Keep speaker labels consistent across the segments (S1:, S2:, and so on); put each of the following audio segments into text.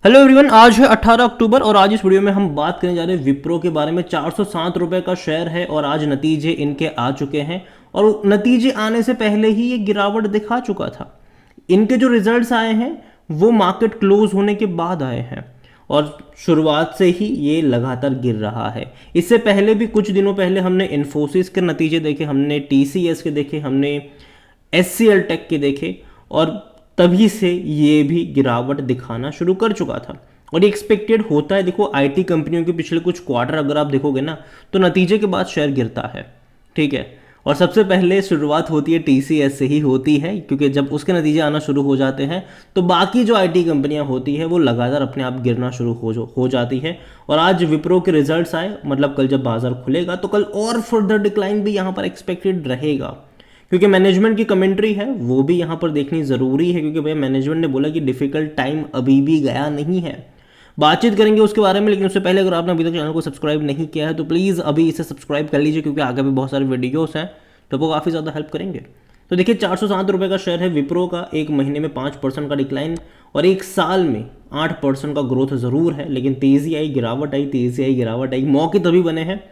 S1: Hello everyone, आज है 18 अक्टूबर और आज इस वीडियो में हम बात करने जा रहे हैं विप्रो के बारे में। 407 रुपए का शेयर है और आज नतीजे इनके आ चुके हैं और नतीजे आने से पहले ही ये गिरावट दिखा चुका था। इनके जो रिजल्ट्स आए हैं वो मार्केट क्लोज होने के बाद आए हैं और शुरुआत से ही ये लगातार गिर रहा है। इससे पहले भी कुछ दिनों पहले हमने इन्फोसिस के नतीजे देखे, हमने टीसीएस के देखे, हमने एचसीएल टेक के देखे और तभी से ये भी गिरावट दिखाना शुरू कर चुका था और ये एक्सपेक्टेड होता है। देखो, आईटी कंपनियों के पिछले कुछ क्वार्टर अगर आप देखोगे ना तो नतीजे के बाद शेयर गिरता है, ठीक है। और सबसे पहले शुरुआत होती है टीसीएस से ही होती है, क्योंकि जब उसके नतीजे आना शुरू हो जाते हैं तो बाकी जो आईटी कंपनियां होती है वो लगातार अपने आप गिरना शुरू हो जाती है। और आज विप्रो के रिजल्ट्स आए, मतलब कल जब बाजार खुलेगा तो कल और फर्दर डिक्लाइन भी यहाँ पर एक्सपेक्टेड रहेगा, क्योंकि मैनेजमेंट की कमेंट्री है वो भी यहाँ पर देखनी ज़रूरी है। क्योंकि भैया मैनेजमेंट ने बोला कि डिफिकल्ट टाइम अभी भी गया नहीं है। बातचीत करेंगे उसके बारे में, लेकिन उससे पहले अगर आपने अभी तक चैनल को सब्सक्राइब नहीं किया है तो प्लीज़ अभी इसे सब्सक्राइब कर लीजिए, क्योंकि आगे भी बहुत सारे वीडियोस हैं तो वो काफ़ी ज़्यादा हेल्प करेंगे। तो देखिए, 407 रुपये का शेयर है विप्रो का। एक महीने में 5% का डिक्लाइन और एक साल में 8% का ग्रोथ ज़रूर है, लेकिन तेज़ी आई गिरावट आई, तेज़ी आई गिरावट आई। मौके तभी बने हैं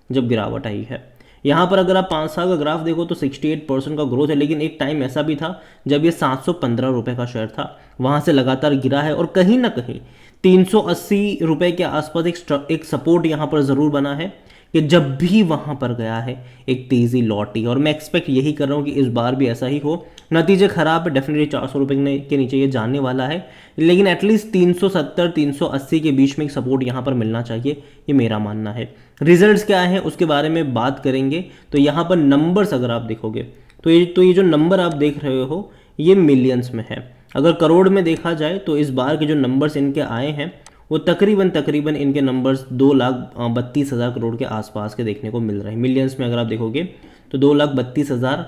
S1: जब गिरावट आई है। यहाँ पर अगर आप 5 साल का ग्राफ देखो तो 68% का ग्रोथ है, लेकिन एक टाइम ऐसा भी था जब ये 715 रुपये का शेयर था, वहाँ से लगातार गिरा है और कहीं ना कहीं 380 रुपये के आसपास एक सपोर्ट यहाँ पर ज़रूर बना है कि जब भी वहाँ पर गया है एक तेज़ी लौटी। और मैं एक्सपेक्ट यही कर रहा हूँ कि इस बार भी ऐसा ही हो। नतीजे खराब है, डेफिनेटली 400 रुपये के नीचे ये जाने वाला है, लेकिन एटलीस्ट 370 380 के बीच में एक सपोर्ट यहाँ पर मिलना चाहिए, ये मेरा मानना है। रिजल्ट्स क्या है उसके बारे में बात करेंगे। तो यहाँ पर नंबर्स अगर आप देखोगे तो ये जो नंबर आप देख रहे हो ये मिलियंस में है। अगर करोड़ में देखा जाए तो इस बार के जो नंबर्स इनके आए हैं वो तकरीबन इनके नंबर्स 2,32,000 करोड़ के आसपास के देखने को मिल रहे हैं। मिलियंस में अगर आप देखोगे तो 2,32,000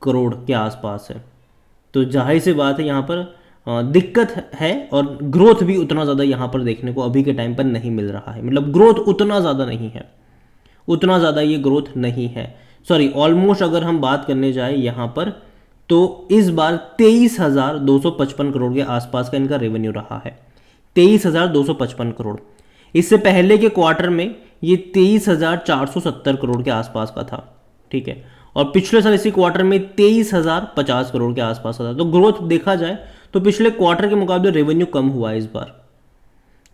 S1: करोड़ के आसपास है। तो जाहिर सी बात है यहाँ पर दिक्कत है और ग्रोथ भी उतना ज़्यादा यहाँ पर देखने को अभी के टाइम पर नहीं मिल रहा है। मतलब ग्रोथ उतना ज़्यादा नहीं है, उतना ज़्यादा ये ग्रोथ नहीं है। सॉरी, ऑलमोस्ट अगर हम बात करने जाए यहाँ पर तो इस बार 23,255 करोड़ के आसपास का इनका रेवेन्यू रहा है। 23,255 करोड़। इससे पहले के क्वार्टर में ये 23,470 करोड़ के आसपास का था, ठीक है। और पिछले साल इसी क्वार्टर में 23,050 करोड़ के आसपास का था। तो ग्रोथ देखा जाए तो पिछले क्वार्टर के मुकाबले रेवेन्यू कम हुआ है इस बार।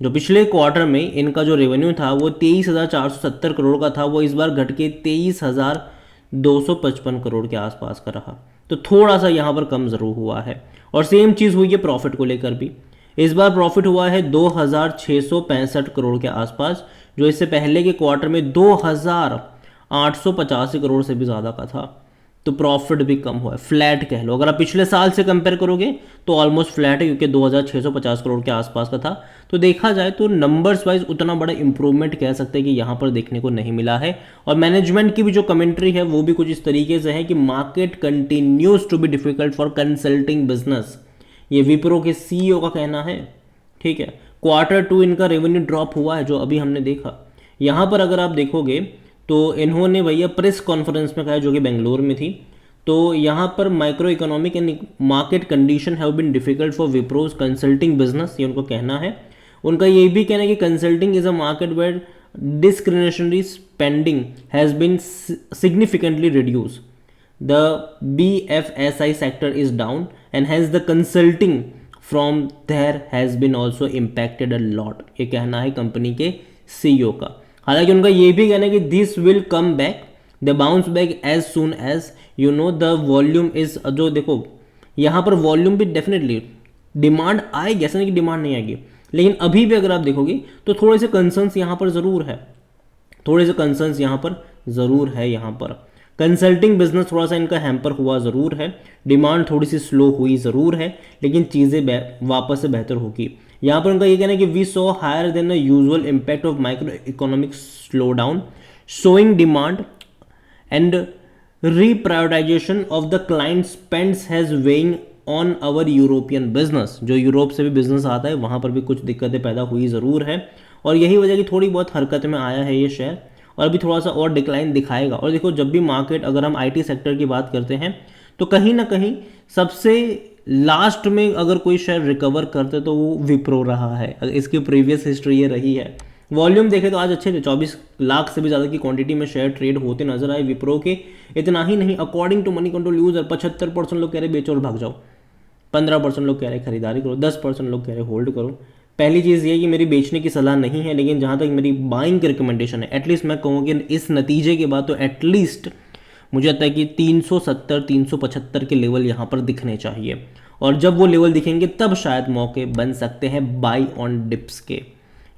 S1: जो पिछले क्वार्टर में इनका जो रेवेन्यू था वो 23,470 करोड़ का था, वो इस बार घट के 23,255 करोड़ के आसपास का रहा। तो थोड़ा सा यहाँ पर कम ज़रूर हुआ है। और सेम चीज़ हुई है प्रॉफिट को लेकर भी। इस बार प्रॉफिट हुआ है 2,665 करोड़ के आसपास, जो इससे पहले के क्वार्टर में 2,885 करोड़ से भी ज़्यादा का था। तो प्रॉफिट भी कम हुआ है, फ्लैट कह लो। अगर आप पिछले साल से कंपेयर करोगे तो ऑलमोस्ट फ्लैट है, क्योंकि 2,650 करोड़ के आसपास का था। तो देखा जाए तो नंबर्स वाइज उतना बड़ा इंप्रूवमेंट कह सकते हैं कि यहाँ पर देखने को नहीं मिला है। और मैनेजमेंट की भी जो कमेंट्री है वो भी कुछ इस तरीके से है कि market continues to be difficult for consulting business. ये विप्रो के सीईओ का कहना है, ठीक है। Q2 इनका रेवेन्यू ड्रॉप हुआ है जो अभी हमने देखा। यहाँ पर अगर आप देखोगे तो इन्होंने भैया प्रेस कॉन्फ्रेंस में कहा, जो कि बेंगलोर में थी। तो यहाँ पर micro economic and market condition have been difficult for Wipro's consulting business, ये उनको कहना है। उनका ये भी कहना है कि consulting is a market where discretionary spending has been significantly reduce. The BFSI sector is down and hence the consulting from there has been also impacted a lot, ये कहना है कंपनी के सीईओ का। हालांकि उनका ये भी कहना है कि this will come back, the bounce back as soon as you know the volume is. जो देखो यहाँ पर वॉल्यूम भी डेफिनेटली डिमांड आएगी, ऐसा नहीं कि डिमांड नहीं आएगी, लेकिन अभी भी अगर आप देखोगे तो थोड़े से कंसर्न्स यहाँ पर ज़रूर है, थोड़े से कंसर्न्स यहाँ पर ज़रूर है। यहाँ पर कंसल्टिंग बिजनेस थोड़ा सा इनका हैम्पर हुआ ज़रूर है, डिमांड थोड़ी सी स्लो हुई ज़रूर है, लेकिन चीज़ें वापस से बेहतर होगी। यहाँ पर उनका ये कहना है कि we saw higher than the usual impact of micro economic slowdown showing demand and reprioritisation of the client spends has weighing on our European business. जो यूरोप से भी बिजनेस आता है वहाँ पर भी कुछ दिक्कतें पैदा हुई ज़रूर है, और यही वजह की थोड़ी बहुत हरकत में आया है ये शेयर, और अभी थोड़ा सा और डिक्लाइन दिखाएगा। और देखो, जब भी मार्केट, अगर हम आईटी सेक्टर की बात करते हैं तो कहीं ना कहीं सबसे लास्ट में अगर कोई शेयर रिकवर करते तो वो विप्रो रहा है। इसकी प्रीवियस हिस्ट्री ये रही है। वॉल्यूम देखे तो आज अच्छे थे, 24 लाख से भी ज़्यादा की क्वांटिटी में शेयर ट्रेड होते नजर आए विप्रो के। इतना ही नहीं, according to Moneycontrol user 75% लोग कह रहे बेचो और भाग जाओ, 15% लोग कह रहे खरीदारी करो, 10% लोग कह रहे होल्ड करो। पहली चीज़ ये कि मेरी बेचने की सलाह नहीं है, लेकिन जहाँ तक मेरी बाइंग की रिकमेंडेशन है, एटलीस्ट मैं कहूँ कि इस नतीजे के बाद तो एटलीस्ट मुझे लगता है कि 370 375 के लेवल यहाँ पर दिखने चाहिए, और जब वो लेवल दिखेंगे तब शायद मौके बन सकते हैं बाई ऑन डिप्स के।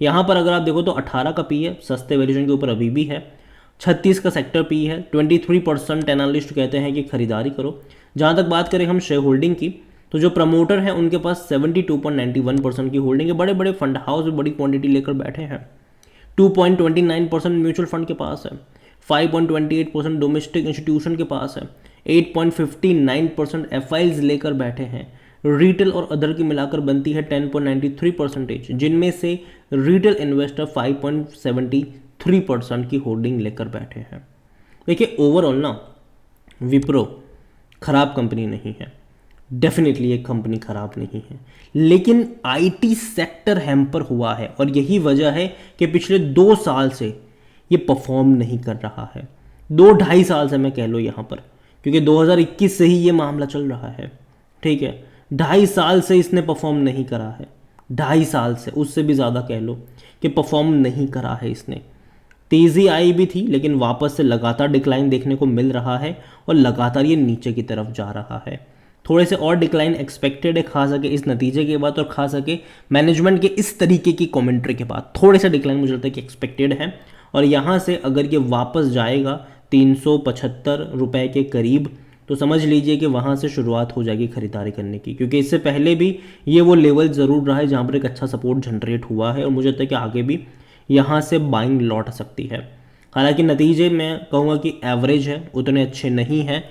S1: यहाँ पर अगर आप देखो तो 18 का पी है, सस्ते वैल्यूएशन के ऊपर अभी भी है। 36 का सेक्टर पी है। 23% एनालिस्ट कहते हैं कि खरीदारी करो। जहाँ तक बात करें हम शेयर होल्डिंग की, तो जो प्रमोटर हैं उनके पास 72.91% की होल्डिंग है। बड़े बड़े फंड हाउस बड़ी क्वांटिटी लेकर बैठे हैं। 2.29% म्यूचुअल फंड के पास है। 5.28% डोमेस्टिक इंस्टीट्यूशन के पास है। 8.59% एफआईज लेकर बैठे हैं। रिटेल और अदर की मिलाकर बनती है 10.93%, जिनमें से रिटेल इन्वेस्टर 5.73% की होल्डिंग लेकर बैठे हैं। देखिए ओवरऑल ना विप्रो खराब कंपनी नहीं है, डेफिनेटली एक कंपनी खराब नहीं है, लेकिन आईटी सेक्टर हैम्पर हुआ है और यही वजह है कि पिछले 2 साल से ये परफॉर्म नहीं कर रहा है। 2-2.5 साल से मैं कह लो यहाँ पर, क्योंकि 2021 से ही ये मामला चल रहा है, ठीक है। 2.5 साल से इसने परफॉर्म नहीं करा है, 2.5 साल से, उससे भी ज़्यादा कह लो कि परफॉर्म नहीं करा है इसने। तेज़ी आई भी थी, लेकिन वापस से लगातार डिक्लाइन देखने को मिल रहा है और लगातार ये नीचे की तरफ जा रहा है। थोड़े से और डिक्लाइन एक्सपेक्टेड है, खा सके इस नतीजे के बाद और खा सके मैनेजमेंट के इस तरीके की कमेंट्री के बाद थोड़े से डिक्लाइन मुझे लगता है कि एक्सपेक्टेड है। और यहाँ से अगर ये वापस जाएगा 375 रुपये के करीब, तो समझ लीजिए कि वहाँ से शुरुआत हो जाएगी खरीदारी करने की, क्योंकि इससे पहले भी ये वो लेवल ज़रूर रहा है जहाँ पर एक अच्छा सपोर्ट जनरेट हुआ है और मुझे लगता है कि आगे भी यहाँ से बाइंग लौट सकती है। हालांकि नतीजे मैं कहूँगा कि एवरेज है, उतने अच्छे नहीं हैं,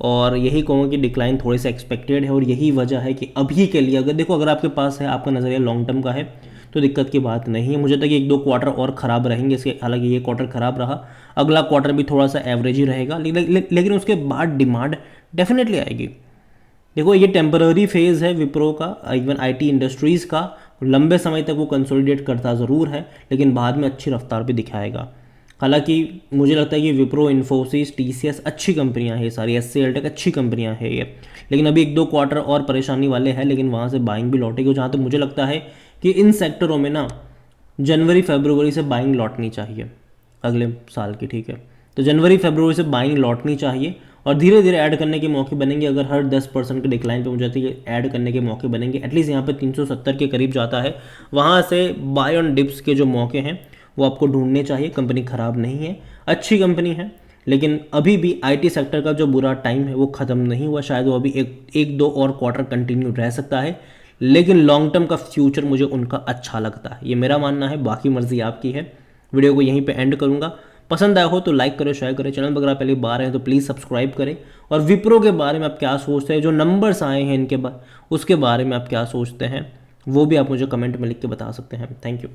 S1: और यही कहूँगा कि डिक्लाइन थोड़े से एक्सपेक्टेड है। और यही वजह है कि अभी के लिए अगर देखो, अगर आपके पास है, आपका नज़रिया लॉन्ग टर्म का है, तो दिक्कत की बात नहीं है। मुझे लगता है कि 1-2 क्वार्टर और ख़राब रहेंगे इसके, हालांकि ये क्वार्टर ख़राब रहा, अगला क्वार्टर भी थोड़ा सा एवरेज ही रहेगा, लेकिन उसके बाद डिमांड डेफिनेटली आएगी। देखो ये टेम्पररी फेज़ है विप्रो का, इवन आईटी इंडस्ट्रीज़ का, लंबे समय तक वो कंसोलिडेट करता ज़रूर है, लेकिन बाद में अच्छी रफ्तार भी दिखाएगा। हालांकि मुझे लगता है कि विप्रो, इन्फोसिस, टीसीएस अच्छी कंपनियां हैं, ये सारी एचसीएल टेक अच्छी कंपनियां हैं ये, लेकिन अभी 1-2 क्वार्टर और परेशानी वाले हैं, लेकिन वहाँ से बाइंग भी लौटेगी। जहाँ तक मुझे लगता है कि इन सेक्टरों में ना जनवरी-फरवरी से बाइंग लौटनी चाहिए अगले साल की, ठीक है। तो जनवरी-फरवरी से बाइंग लौटनी चाहिए और धीरे धीरे ऐड करने के मौके बनेंगे। अगर हर 10% के डिक्लाइन पे मुझे लगता है कि ऐड करने के मौके बनेंगे। एटलीस्ट यहाँ पे 370 के करीब जाता है, वहाँ से बाय ऑन डिप्स के जो मौके हैं वो आपको ढूंढने चाहिए। कंपनी ख़राब नहीं है, अच्छी कंपनी है, लेकिन अभी भी आईटी सेक्टर का जो बुरा टाइम है वो ख़त्म नहीं हुआ। शायद वो अभी 1-2 और क्वार्टर कंटिन्यू रह सकता है, लेकिन लॉन्ग टर्म का फ्यूचर मुझे उनका अच्छा लगता है, ये मेरा मानना है। बाकी मर्जी आपकी है। वीडियो को यहीं पे एंड करूँगा। पसंद आया हो तो लाइक करें, शेयर करें। चैनल पर अगर आप पहली बार हैं तो प्लीज़ सब्सक्राइब करें। और विप्रो के बारे में आप क्या सोचते हैं, जो नंबर्स आए हैं इनके उसके बारे में आप क्या सोचते हैं, वो भी आप मुझे कमेंट में लिख के बता सकते हैं। Thank you.